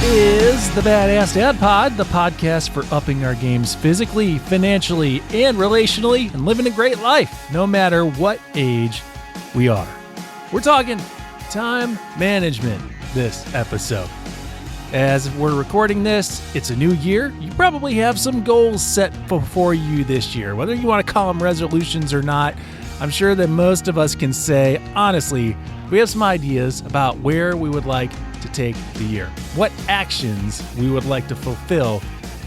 is the Badass Dad Pod, the podcast for upping our games physically, financially, and relationally, and living a great life, no matter what age we are. We're talking time management this episode. As we're recording this, it's a new year. You probably have some goals set before you this year, whether you want to call them resolutions or not. I'm sure that most of us can say, honestly, we have some ideas about where we would like to take the year, what actions we would like to fulfill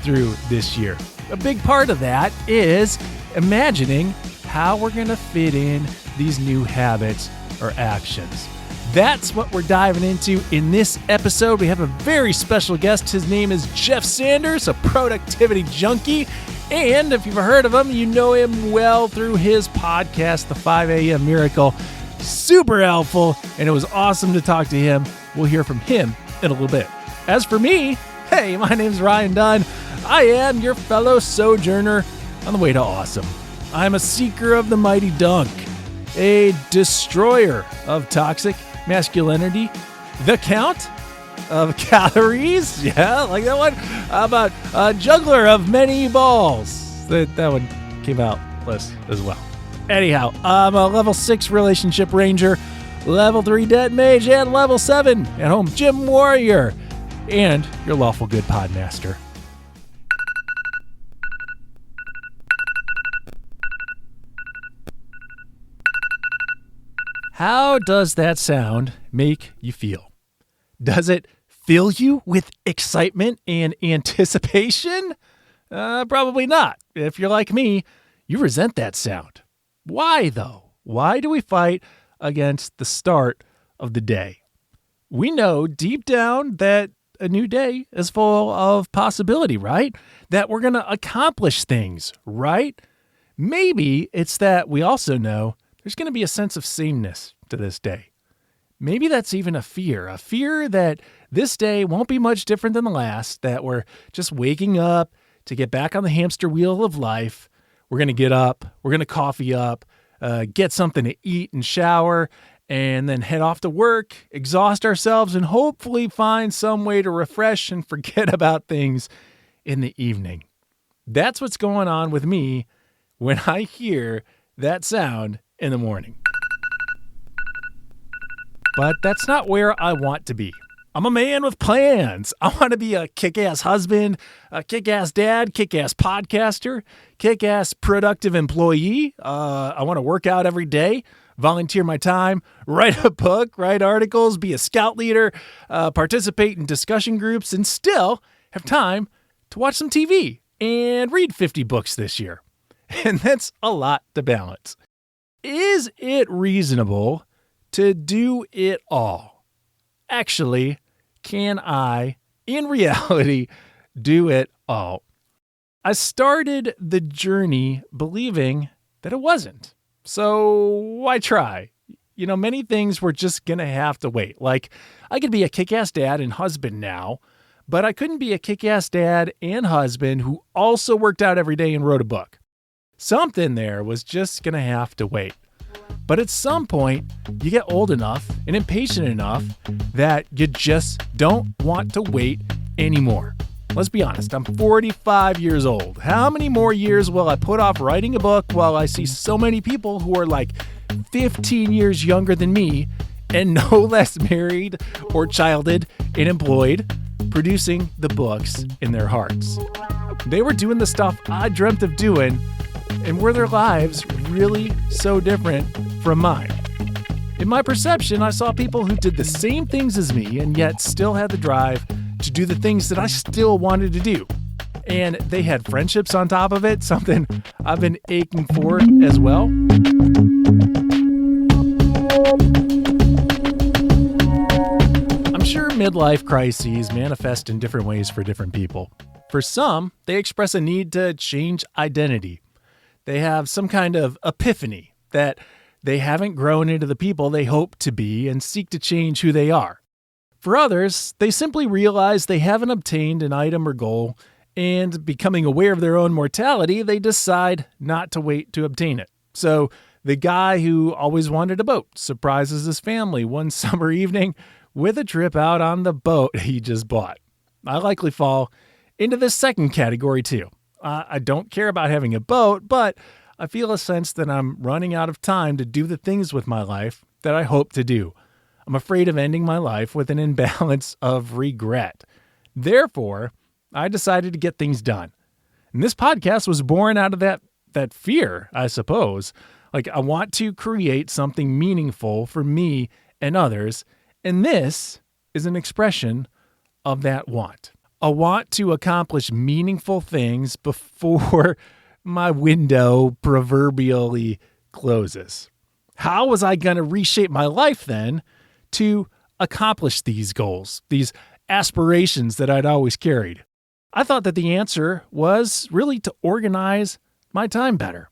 through this year. A big part of that is imagining how we're going to fit in these new habits or actions. That's what we're diving into in this episode. We have a very special guest. His name is Jeff Sanders, a productivity junkie. And if you've heard of him, you know him well through his podcast, The 5 a.m. Miracle. Super helpful, and it was awesome to talk to him. We'll hear from him in a little bit. As for me, hey, my name's Ryan Dunn. I am your fellow sojourner on the way to awesome. I'm a seeker of the mighty dunk, a destroyer of toxic masculinity, the count of calories. Yeah, like that one. How about a juggler of many balls? That one came out less as well. Anyhow, I'm a level 6 relationship ranger, level 3 dead mage, and level 7 at-home gym warrior, and your lawful good podmaster. How does that sound make you feel? Does it fill you with excitement and anticipation? Probably not. If you're like me, you resent that sound. Why, though? Why do we fight against the start of the day? We know deep down that a new day is full of possibility, right? That we're going to accomplish things, right? Maybe it's that we also know there's going to be a sense of sameness to this day. Maybe that's even a fear that this day won't be much different than the last, that we're just waking up to get back on the hamster wheel of life. We're going to get up, we're going to coffee up, get something to eat and shower, and then head off to work, exhaust ourselves, and hopefully find some way to refresh and forget about things in the evening. That's what's going on with me when I hear that sound in the morning. But that's not where I want to be. I'm a man with plans. I want to be a kick-ass husband, a kick-ass dad, kick-ass podcaster, kick-ass productive employee. I want to work out every day, volunteer my time, write a book, write articles, be a scout leader, participate in discussion groups, and still have time to watch some TV and read 50 books this year. And that's a lot to balance. Is it reasonable to do it all? Actually, can I, in reality, do it all? I started the journey believing that it wasn't. So why try? You know, many things were just going to have to wait. Like, I could be a kick-ass dad and husband now, but I couldn't be a kick-ass dad and husband who also worked out every day and wrote a book. Something there was just going to have to wait. But at some point, you get old enough and impatient enough that you just don't want to wait anymore. Let's be honest, I'm 45 years old. How many more years will I put off writing a book while I see so many people who are like 15 years younger than me and no less married or childed and employed, producing the books in their hearts? They were doing the stuff I dreamt of doing, and were their lives really so different from mine? In my perception, I saw people who did the same things as me and yet still had the drive to do the things that I still wanted to do. And they had friendships on top of it, something I've been aching for as well. I'm sure midlife crises manifest in different ways for different people. For some, they express a need to change identity. They have some kind of epiphany that they haven't grown into the people they hope to be and seek to change who they are. For others, they simply realize they haven't obtained an item or goal, and becoming aware of their own mortality, they decide not to wait to obtain it. So the guy who always wanted a boat surprises his family one summer evening with a trip out on the boat he just bought. I likely fall into this second category too. I don't care about having a boat, but I feel a sense that I'm running out of time to do the things with my life that I hope to do. I'm afraid of ending my life with an imbalance of regret. Therefore, I decided to get things done. And this podcast was born out of that fear, I suppose. Like, I want to create something meaningful for me and others, and this is an expression of that want. A want to accomplish meaningful things before my window proverbially closes. How was I going to reshape my life then to accomplish these goals, these aspirations that I'd always carried? I thought that the answer was really to organize my time better.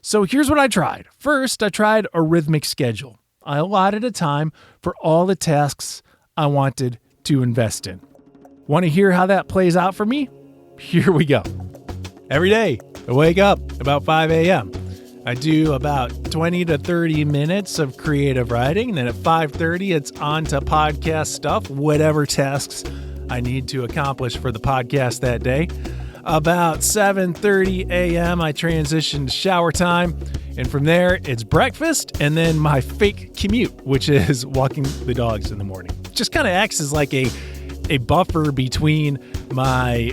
So here's what I tried. First, I tried a rhythmic schedule. I allotted a time for all the tasks I wanted to invest in. Want to hear how that plays out for me? Here we go. Every day, I wake up about 5 a.m. I do about 20 to 30 minutes of creative writing. And then at 5:30, it's on to podcast stuff, whatever tasks I need to accomplish for the podcast that day. About 7:30 a.m., I transition to shower time. And from there, it's breakfast and then my fake commute, which is walking the dogs in the morning. Just kind of acts as like a buffer between my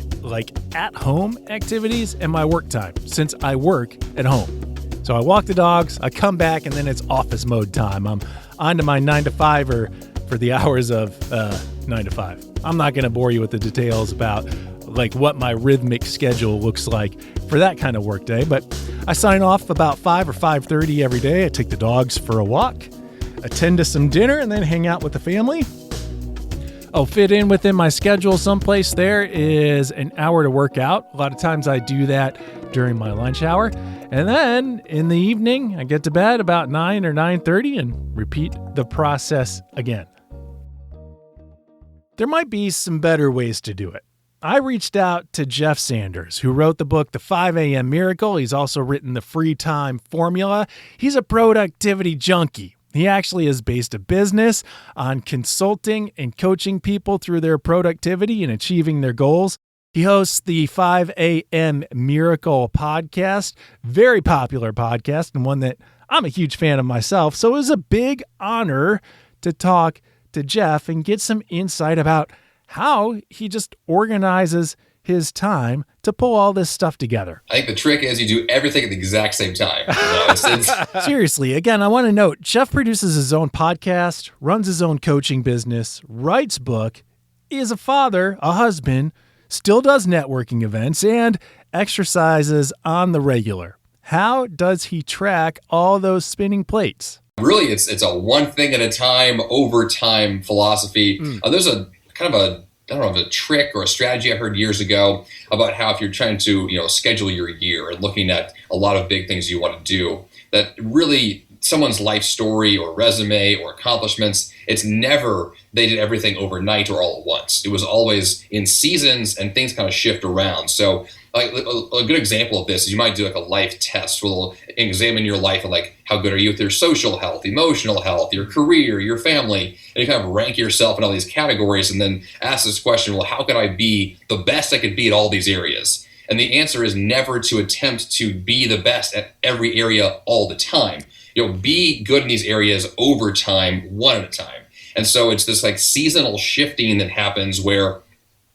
at-home activities and my work time, since I work at home. So I walk the dogs, I come back, and then it's office mode time. I'm on to my 9 to 5 for the hours of 9 to 5. I'm not going to bore you with the details about what my rhythmic schedule looks like for that kind of work day, but I sign off about 5 or 5:30 every day. I take the dogs for a walk, attend to some dinner, and then hang out with the family. I'll fit in within my schedule someplace there is an hour to work out. A lot of times I do that during my lunch hour. And then in the evening, I get to bed about 9 or 9:30 and repeat the process again. There might be some better ways to do it. I reached out to Jeff Sanders, who wrote the book, The 5 a.m. Miracle. He's also written The Free Time Formula. He's a productivity junkie. He actually has based a business on consulting and coaching people through their productivity and achieving their goals. He hosts the 5 a.m. Miracle podcast, very popular podcast, and one that I'm a huge fan of myself. So it was a big honor to talk to Jeff and get some insight about how he just organizes his time to pull all this stuff together. I think the trick is you do everything at the exact same time. Seriously, again, I want to note, Jeff produces his own podcast, runs his own coaching business, writes book, is a father, a husband, still does networking events, and exercises on the regular. How does he track all those spinning plates? Really, it's a one thing at a time, over time philosophy. There's a kind of a trick or a strategy I heard years ago about how if you're trying to, schedule your year and looking at a lot of big things you want to do, that really someone's life story or resume or accomplishments, it's never they did everything overnight or all at once. It was always in seasons and things kind of shift around. So a good example of this is you might do a life test where they'll examine your life and how good are you with your social health, emotional health, your career, your family, and you kind of rank yourself in all these categories and then ask this question, well, how could I be the best I could be at all these areas? And the answer is never to attempt to be the best at every area all the time. Be good in these areas over time, one at a time. And so it's this seasonal shifting that happens where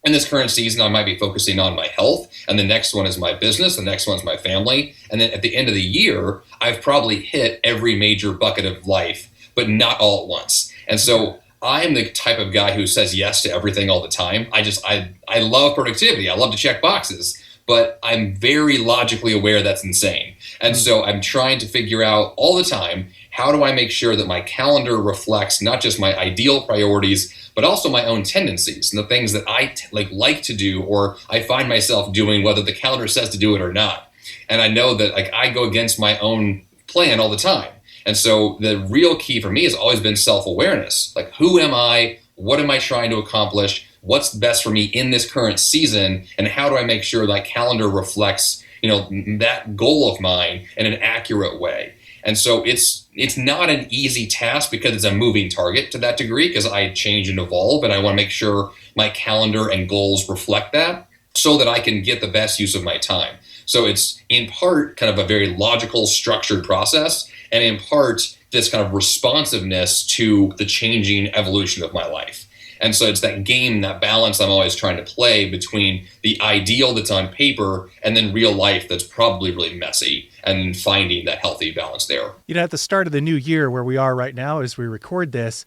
in this current season, I might be focusing on my health, and the next one is my business, the next one is my family. And then at the end of the year, I've probably hit every major bucket of life, but not all at once. And so I'm the type of guy who says yes to everything all the time. I love productivity. I love to check boxes, but I'm very logically aware that's insane. And so I'm trying to figure out all the time, how do I make sure that my calendar reflects not just my ideal priorities, but also my own tendencies and the things that I like to do or I find myself doing, whether the calendar says to do it or not. And I know that I go against my own plan all the time. And so the real key for me has always been self-awareness. Who am I? What am I trying to accomplish? What's best for me in this current season? And how do I make sure that calendar reflects, that goal of mine in an accurate way? And so it's not an easy task because it's a moving target to that degree, because I change and evolve, and I want to make sure my calendar and goals reflect that so that I can get the best use of my time. So it's in part kind of a very logical, structured process, and in part this kind of responsiveness to the changing evolution of my life. And so it's that game, that balance I'm always trying to play between the ideal that's on paper and then real life that's probably really messy, and finding that healthy balance there. At the start of the new year where we are right now as we record this,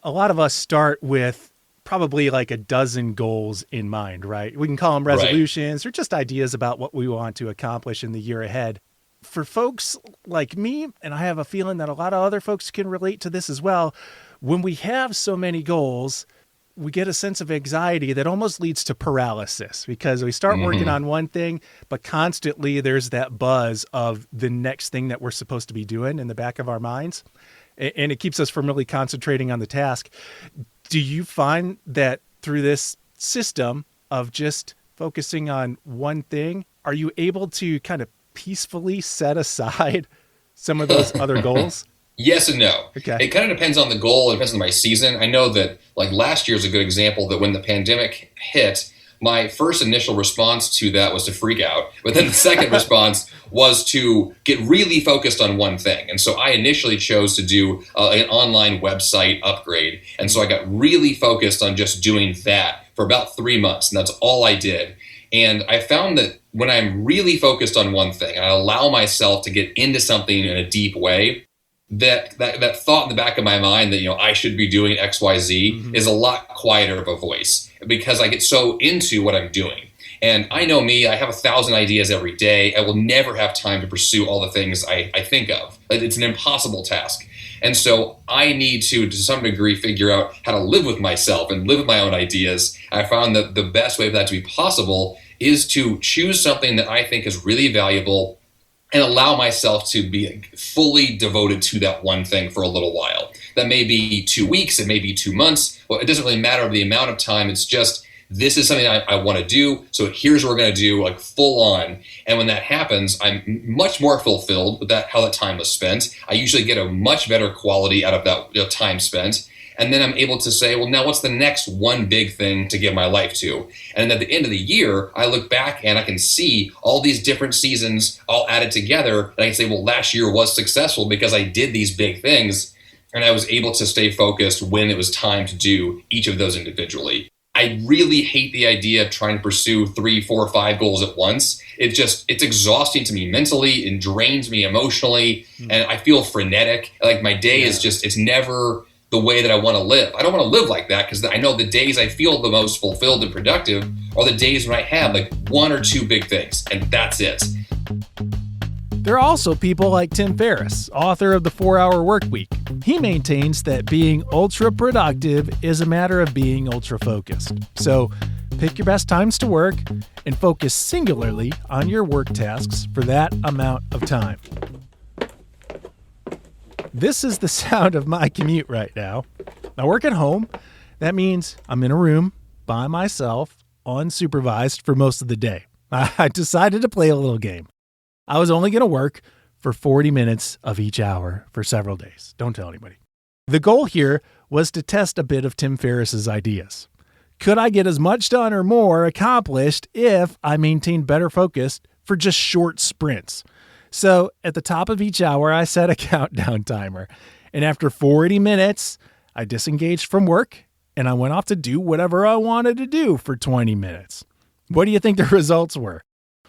a lot of us start with probably like a dozen goals in mind, right? We can call them resolutions or just ideas about what we want to accomplish in the year ahead. For folks like me, and I have a feeling that a lot of other folks can relate to this as well, when we have so many goals, we get a sense of anxiety that almost leads to paralysis, because we start working on one thing, but constantly there's that buzz of the next thing that we're supposed to be doing in the back of our minds. And it keeps us from really concentrating on the task. Do you find that through this system of just focusing on one thing, are you able to kind of peacefully set aside some of those other goals? Yes and no. Okay. It kind of depends on the goal. It depends on my season. I know that like last year is a good example, that when the pandemic hit, my first initial response to that was to freak out. But then the second response was to get really focused on one thing. And so I initially chose to do an online website upgrade. And so I got really focused on just doing that for about 3 months. And that's all I did. And I found that when I'm really focused on one thing and I allow myself to get into something in a deep way, that thought in the back of my mind that, I should be doing XYZ is a lot quieter of a voice, because I get so into what I'm doing. And I know me, I have 1,000 ideas every day. I will never have time to pursue all the things I think of. It's an impossible task. And so I need to some degree, figure out how to live with myself and live with my own ideas. I found that the best way for that to be possible is to choose something that I think is really valuable and allow myself to be fully devoted to that one thing for a little while. That may be 2 weeks, it may be 2 months. Well, it doesn't really matter the amount of time. It's just, this is something I want to do. So here's what we're going to do, like full on. And when that happens, I'm much more fulfilled with how that time was spent. I usually get a much better quality out of that time spent. And then I'm able to say, well, now what's the next one big thing to give my life to? And at the end of the year, I look back and I can see all these different seasons all added together. And I can say, well, last year was successful because I did these big things. And I was able to stay focused when it was time to do each of those individually. I really hate the idea of trying to pursue 3, 4, 5 goals at once. It's exhausting to me mentally, it drains me emotionally, and I feel frenetic. Like my day is just, it's never the way that I want to live. I don't want to live like that, because I know the days I feel the most fulfilled and productive are the days when I have like 1 or 2 big things, and that's it. There are also people like Tim Ferriss, author of The 4-Hour Workweek. He maintains that being ultra productive is a matter of being ultra focused. So pick your best times to work and focus singularly on your work tasks for that amount of time. This is the sound of my commute right now. I work at home. That means I'm in a room by myself, unsupervised for most of the day. I decided to play a little game. I was only going to work for 40 minutes of each hour for several days. Don't tell anybody. The goal here was to test a bit of Tim Ferriss's ideas. Could I get as much done or more accomplished if I maintained better focus for just short sprints? So at the top of each hour, I set a countdown timer. And after 40 minutes, I disengaged from work and I went off to do whatever I wanted to do for 20 minutes. What do you think the results were?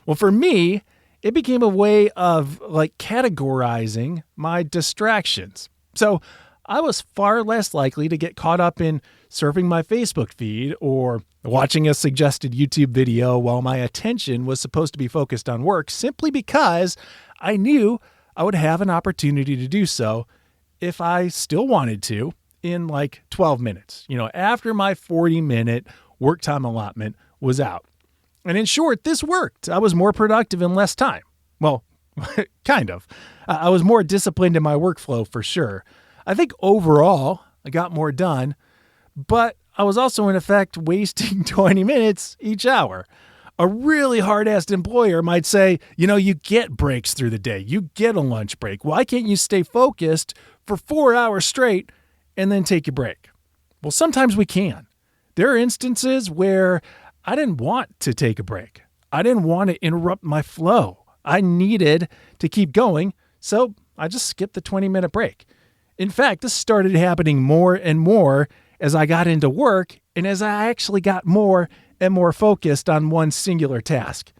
Well, for me, it became a way of like categorizing my distractions. So I was far less likely to get caught up in surfing my Facebook feed or watching a suggested YouTube video while my attention was supposed to be focused on work, simply because I knew I would have an opportunity to do so if I still wanted to in like 12 minutes, after my 40-minute work time allotment was out. And in short, this worked. I was more productive in less time. Well, kind of. I was more disciplined in my workflow for sure. I think overall, I got more done, but I was also in effect wasting 20 minutes each hour. A really hard-assed employer might say, you get breaks through the day. You get a lunch break. Why can't you stay focused for 4 hours straight and then take a break? Well, sometimes we can. There are instances where I didn't want to take a break. I didn't want to interrupt my flow. I needed to keep going, so I just skipped the 20-minute break. In fact, this started happening more and more as I got into work and as I actually got more and more focused on one singular task.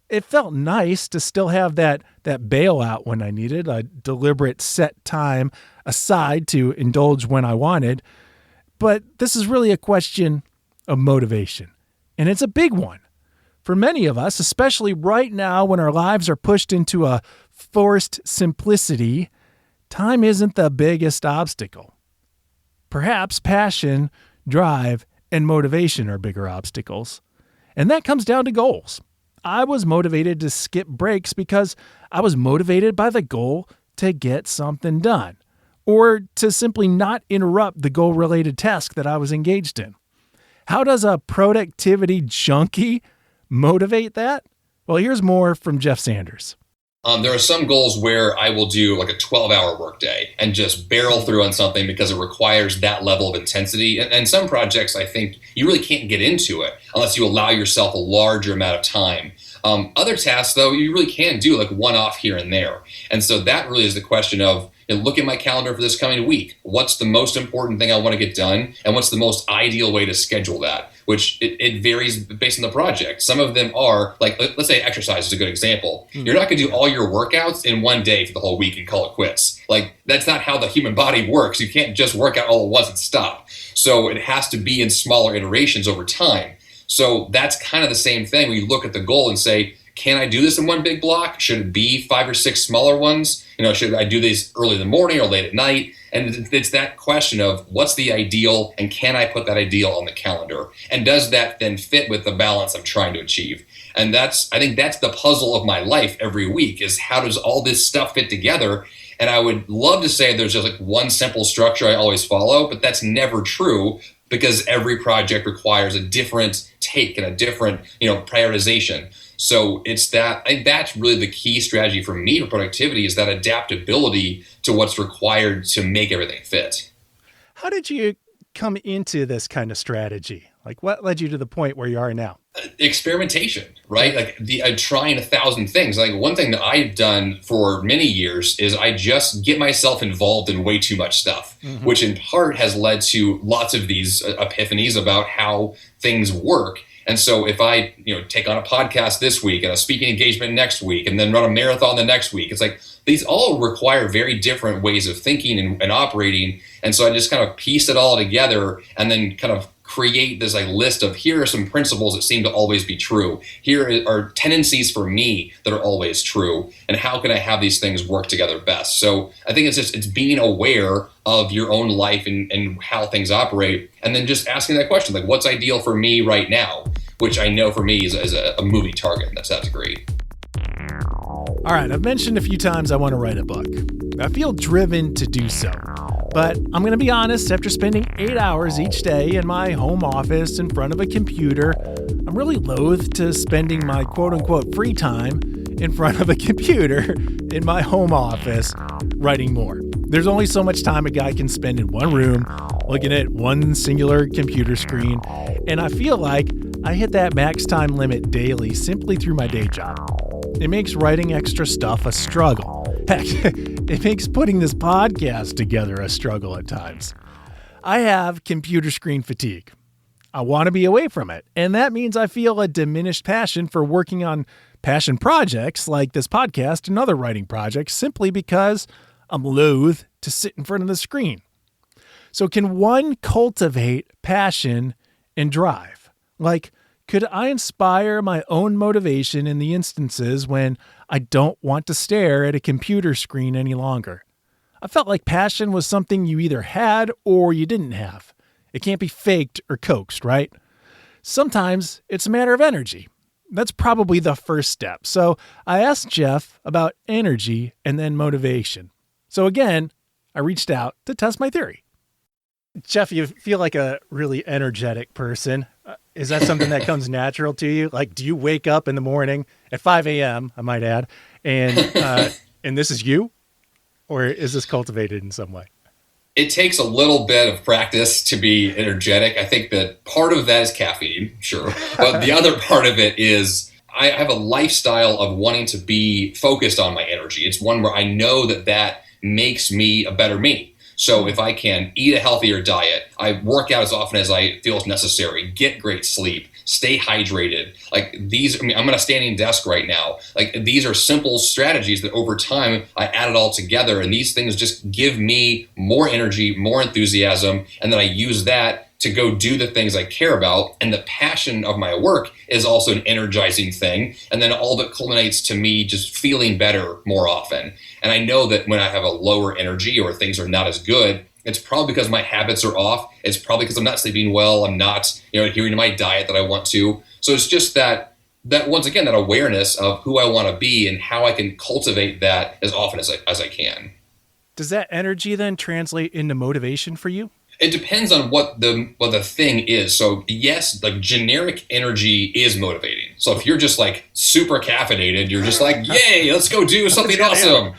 It felt nice to still have that bailout when I needed, a deliberate set time aside to indulge when I wanted. But this is really a question of motivation, and it's a big one. For many of us, especially right now when our lives are pushed into a forced simplicity, time isn't the biggest obstacle. Perhaps passion, drive, and motivation are bigger obstacles. And that comes down to goals. I was motivated to skip breaks because I was motivated by the goal to get something done, or to simply not interrupt the goal-related task that I was engaged in. How does a productivity junkie motivate that? Well, here's more from Jeff Sanders. There are some goals where I will do like a 12-hour workday and just barrel through on something because it requires that level of intensity. And some projects, I think you really can't get into it unless you allow yourself a larger amount of time. Other tasks, though, you really can do like one-off here and there. And so that really is the question of, look at my calendar for this coming week. What's the most important thing I want to get done? And what's the most ideal way to schedule that? Which it varies based on the project. Some of them are, like, let's say exercise is a good example. You're not going to do all your workouts in one day for the whole week and call it quits. Like, that's not how the human body works. You can't just work out all at once and stop. So it has to be in smaller iterations over time. So that's kind of the same thing. We look at the goal and say, can I do this in one big block? Should it be 5 or 6 smaller ones? Should I do these early in the morning or late at night? And it's that question of what's the ideal and can I put that ideal on the calendar? And does that then fit with the balance I'm trying to achieve? And I think that's the puzzle of my life every week, is how does all this stuff fit together? And I would love to say there's just like one simple structure I always follow, but that's never true, because every project requires a different take and a different, prioritization. So it's that, I think that's really the key strategy for me for productivity, is that adaptability to what's required to make everything fit. How did you come into this kind of strategy? Like, what led you to the point where you are now? Experimentation, right? Like trying 1,000 things. Like, one thing that I've done for many years is I just get myself involved in way too much stuff, which in part has led to lots of these epiphanies about how things work. And so if I, take on a podcast this week and a speaking engagement next week and then run a marathon the next week, it's like these all require very different ways of thinking and operating. And so I just kind of piece it all together and then kind of create this list of, here are some principles that seem to always be true. Here are tendencies for me that are always true. And how can I have these things work together best? So I think it's being aware of your own life and how things operate. And then just asking that question, like, what's ideal for me right now? Which I know for me is a movie target. That's great. All right, I've mentioned a few times I want to write a book. I feel driven to do so. But I'm going to be honest, after spending 8 hours each day in my home office in front of a computer, I'm really loath to spending my quote-unquote free time in front of a computer in my home office writing more. There's only so much time a guy can spend in one room looking at one singular computer screen, and I feel like I hit that max time limit daily simply through my day job. It makes writing extra stuff a struggle. Heck, it makes putting this podcast together a struggle at times. I have computer screen fatigue. I want to be away from it, and that means I feel a diminished passion for working on passion projects like this podcast and other writing projects simply because I'm loath to sit in front of the screen. So can one cultivate passion and drive? Like, could I inspire my own motivation in the instances when I don't want to stare at a computer screen any longer? I felt like passion was something you either had or you didn't have. It can't be faked or coaxed, right? Sometimes it's a matter of energy. That's probably the first step. So I asked Jeff about energy and then motivation. So again, I reached out to test my theory. Jeff, you feel like a really energetic person. Is that something that comes natural to you? Like, do you wake up in the morning at 5 a.m., I might add, and this is you? Or is this cultivated in some way? It takes a little bit of practice to be energetic. I think that part of that is caffeine, sure. But the other part of it is I have a lifestyle of wanting to be focused on my energy. It's one where I know that makes me a better me. So if I can eat a healthier diet, I work out as often as I feel is necessary, get great sleep, stay hydrated. Like these, I'm at a standing desk right now. Like these are simple strategies that over time I add it all together. And these things just give me more energy, more enthusiasm. And then I use that to go do the things I care about. And the passion of my work is also an energizing thing. And then all that culminates to me just feeling better more often. And I know that when I have a lower energy or things are not as good, it's probably because my habits are off. It's probably because I'm not sleeping well. I'm not, adhering to my diet that I want to. So it's just that once again, that awareness of who I want to be and how I can cultivate that as often as I can. Does that energy then translate into motivation for you? It depends on what the thing is. So yes, like generic energy is motivating. So if you're just like super caffeinated, you're just like, yay, let's go do something awesome.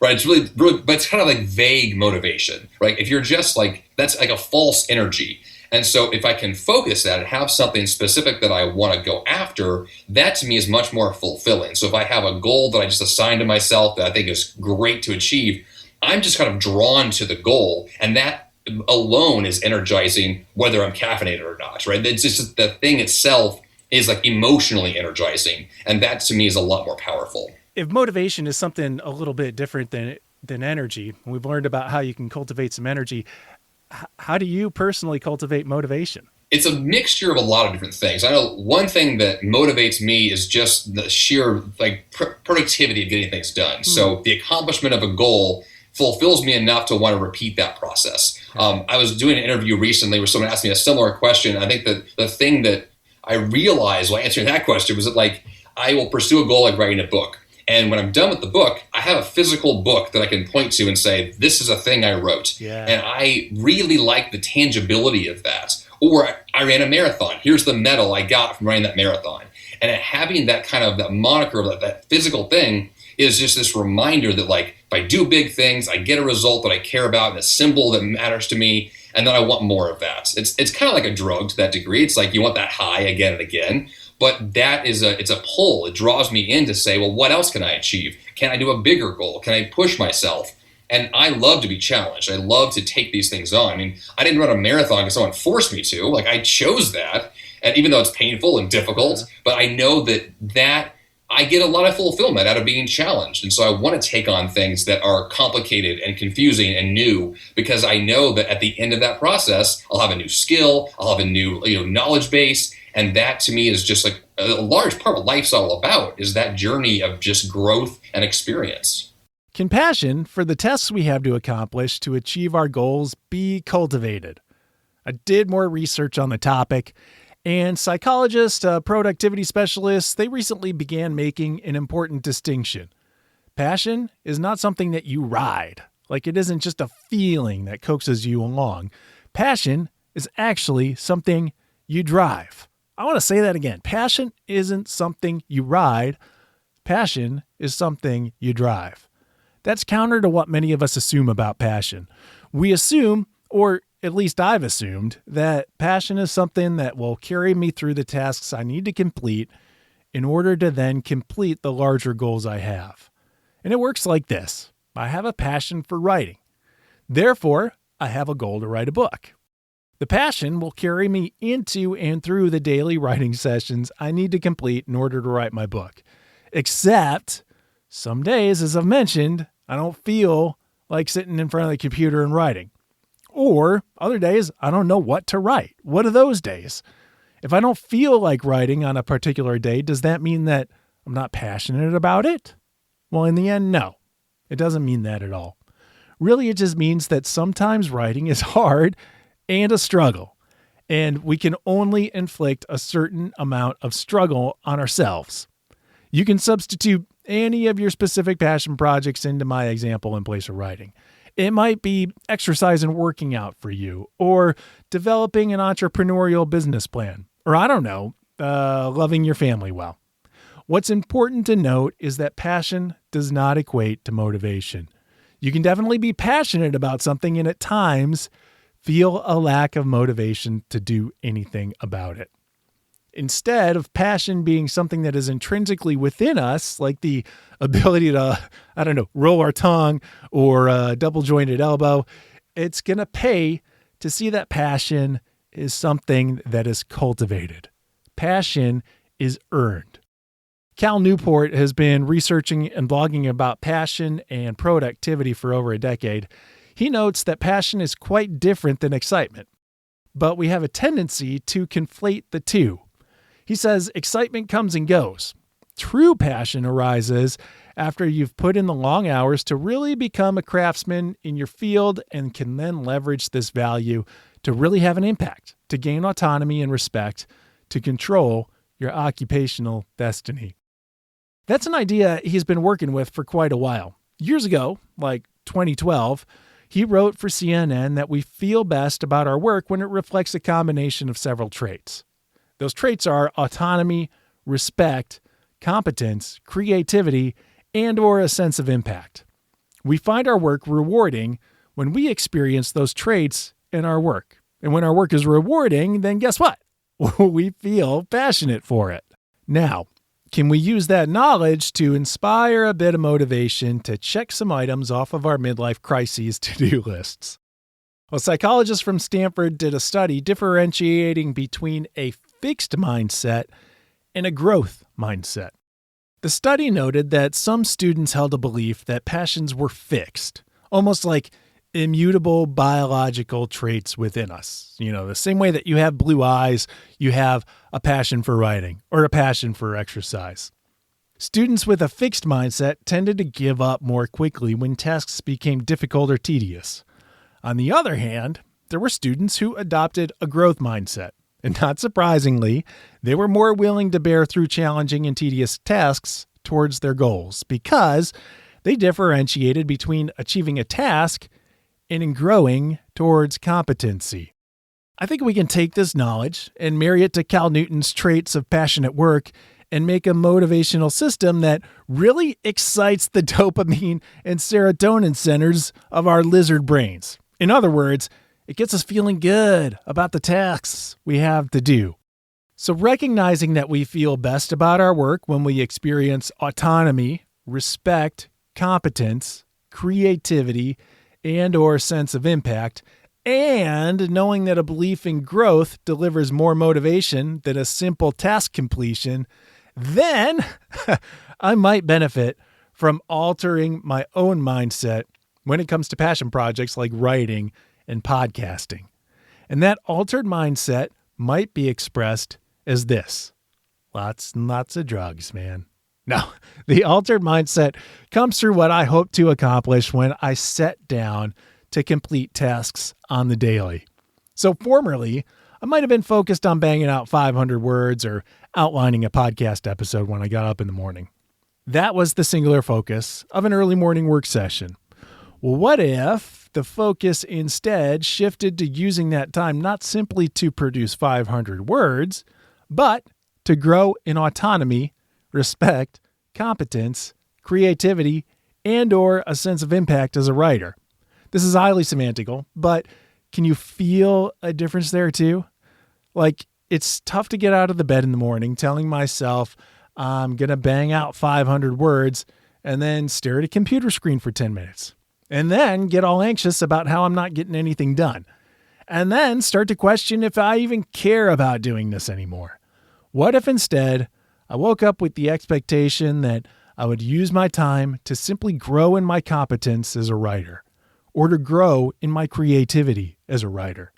Right. It's really, but it's kind of like vague motivation, right? If you're just like, that's like a false energy. And so if I can focus that and have something specific that I want to go after, that to me is much more fulfilling. So if I have a goal that I just assigned to myself that I think is great to achieve, I'm just kind of drawn to the goal, and that alone is energizing whether I'm caffeinated or not, right? It's just the thing itself is like emotionally energizing, and that to me is a lot more powerful. If motivation is something a little bit different than energy, we've learned about how you can cultivate some energy. How do you personally cultivate motivation? It's a mixture of a lot of different things. I know one thing that motivates me is just the sheer productivity of getting things done. So the accomplishment of a goal fulfills me enough to want to repeat that process. I was doing an interview recently where someone asked me a similar question. I think that the thing that I realized while answering that question was that like I will pursue a goal like writing a book. And when I'm done with the book, I have a physical book that I can point to and say, this is a thing I wrote. Yeah. And I really like the tangibility of that. Or I ran a marathon. Here's the medal I got from running that marathon. And having that kind of that moniker of that physical thing is just this reminder that like, if I do big things, I get a result that I care about and a symbol that matters to me. And then I want more of that. It's kind of like a drug to that degree. It's like you want that high again and again. But that is it's a pull. It draws me in to say, well, what else can I achieve? Can I do a bigger goal? Can I push myself? And I love to be challenged. I love to take these things on. I mean, I didn't run a marathon because someone forced me to. Like I chose that. And even though it's painful and difficult, but I know that I get a lot of fulfillment out of being challenged. And so I want to take on things that are complicated and confusing and new, because I know that at the end of that process, I'll have a new skill, I'll have a new knowledge base. And that to me is just like a large part of what life's all about, is that journey of just growth and experience. Can passion for the tasks we have to accomplish to achieve our goals be cultivated? I did more research on the topic, and psychologists, productivity specialists, they recently began making an important distinction. Passion is not something that you ride. Like it isn't just a feeling that coaxes you along. Passion is actually something you drive. I want to say that again. Passion isn't something you ride. Passion is something you drive. That's counter to what many of us assume about passion. We assume, or at least I've assumed, that passion is something that will carry me through the tasks I need to complete in order to then complete the larger goals I have. And it works like this. I have a passion for writing. Therefore, I have a goal to write a book. The passion will carry me into and through the daily writing sessions I need to complete in order to write my book. Except some days, as I've mentioned, I don't feel like sitting in front of the computer and writing. Or other days, I don't know what to write. What are those days? If I don't feel like writing on a particular day, does that mean that I'm not passionate about it? Well, in the end, no. It doesn't mean that at all. Really, it just means that sometimes writing is hard and a struggle, and we can only inflict a certain amount of struggle on ourselves. You can substitute any of your specific passion projects into my example in place of writing. It might be exercise and working out for you, or developing an entrepreneurial business plan, Or I don't know, loving your family well. What's important to note is that passion does not equate to motivation. You can definitely be passionate about something and at times feel a lack of motivation to do anything about it. Instead of passion being something that is intrinsically within us, like the ability to, roll our tongue or a double jointed elbow, it's going to pay to see that passion is something that is cultivated. Passion is earned. Cal Newport has been researching and blogging about passion and productivity for over a decade. He notes that passion is quite different than excitement, but we have a tendency to conflate the two. He says excitement comes and goes. True passion arises after you've put in the long hours to really become a craftsman in your field and can then leverage this value to really have an impact, to gain autonomy and respect, to control your occupational destiny. That's an idea he's been working with for quite a while. Years ago, like 2012, he wrote for CNN that we feel best about our work when it reflects a combination of several traits. Those traits are autonomy, respect, competence, creativity, and/or a sense of impact. We find our work rewarding when we experience those traits in our work. And when our work is rewarding, then guess what? We feel passionate for it. Now, can we use that knowledge to inspire a bit of motivation to check some items off of our midlife crises to-do lists? Well, psychologists from Stanford did a study differentiating between a fixed mindset and a growth mindset. The study noted that some students held a belief that passions were fixed, almost like immutable biological traits within us. The same way that you have blue eyes, you have a passion for writing or a passion for exercise. Students with a fixed mindset tended to give up more quickly when tasks became difficult or tedious. On the other hand, there were students who adopted a growth mindset. And not surprisingly, they were more willing to bear through challenging and tedious tasks towards their goals because they differentiated between achieving a task and in growing towards competency. I think we can take this knowledge and marry it to Cal Newton's traits of passionate work and make a motivational system that really excites the dopamine and serotonin centers of our lizard brains. In other words, it gets us feeling good about the tasks we have to do. So recognizing that we feel best about our work when we experience autonomy, respect, competence, creativity, and/or sense of impact, and knowing that a belief in growth delivers more motivation than a simple task completion, then I might benefit from altering my own mindset when it comes to passion projects like writing and podcasting. And that altered mindset might be expressed as this: lots and lots of drugs, man. No, the altered mindset comes through what I hope to accomplish when I set down to complete tasks on the daily. So formerly, I might have been focused on banging out 500 words or outlining a podcast episode when I got up in the morning. That was the singular focus of an early morning work session. Well, what if the focus instead shifted to using that time not simply to produce 500 words, but to grow in autonomy, respect, competence, creativity, and/or a sense of impact as a writer? This is highly semantical, but can you feel a difference there too? Like, it's tough to get out of the bed in the morning telling myself I'm going to bang out 500 words and then stare at a computer screen for 10 minutes. And then get all anxious about how I'm not getting anything done. And then start to question if I even care about doing this anymore. What if instead I woke up with the expectation that I would use my time to simply grow in my competence as a writer, or to grow in my creativity as a writer?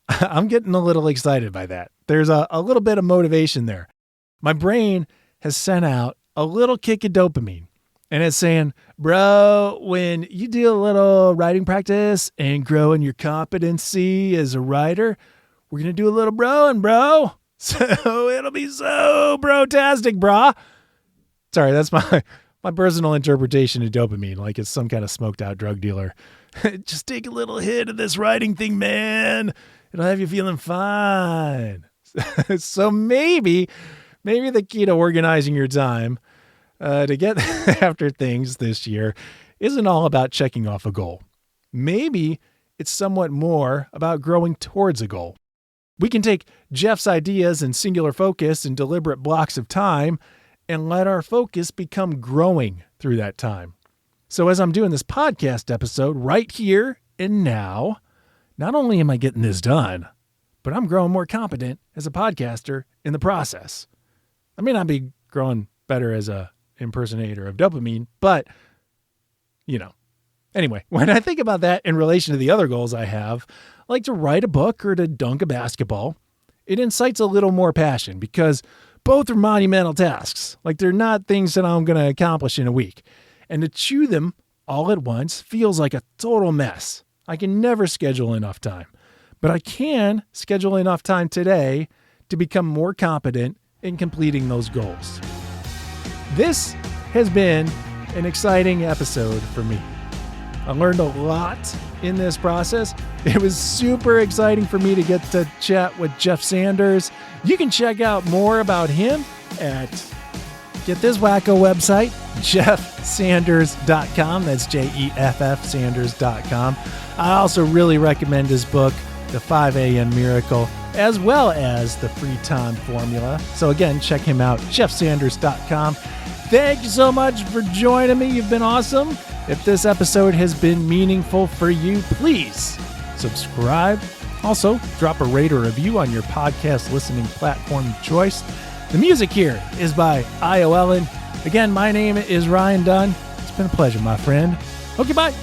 I'm getting a little excited by that. There's a little bit of motivation there. My brain has sent out a little kick of dopamine. And it's saying, bro, when you do a little writing practice and grow in your competency as a writer, we're going to do a little broing, bro. So it'll be so bro-tastic, brah. Sorry, that's my personal interpretation of dopamine, like it's some kind of smoked out drug dealer. Just take a little hit of this writing thing, man. It'll have you feeling fine. So maybe the key to organizing your time to get after things this year isn't all about checking off a goal. Maybe it's somewhat more about growing towards a goal. We can take Jeff's ideas and singular focus and deliberate blocks of time and let our focus become growing through that time. So as I'm doing this podcast episode right here and now, not only am I getting this done, but I'm growing more competent as a podcaster in the process. I may not be growing better as a impersonator of dopamine, but, Anyway, when I think about that in relation to the other goals I have, like to write a book or to dunk a basketball, it incites a little more passion because both are monumental tasks. Like they're not things that I'm going to accomplish in a week. And to chew them all at once feels like a total mess. I can never schedule enough time, but I can schedule enough time today to become more competent in completing those goals. This has been an exciting episode for me. I learned a lot in this process. It was super exciting for me to get to chat with Jeff Sanders. You can check out more about him at, get this wacko website, jeffsanders.com. That's Jeff Sanders.com. I also really recommend his book, The 5 a.m. Miracle, as well as the Free Time Formula. So again, check him out, jeffsanders.com. Thank you so much for joining me. You've been awesome. If this episode has been meaningful for you, please subscribe. Also, drop a rate or review on your podcast listening platform of choice. The music here is by Io Ellen. Again, my name is Ryan Dunn. It's been a pleasure, my friend. Okay, bye.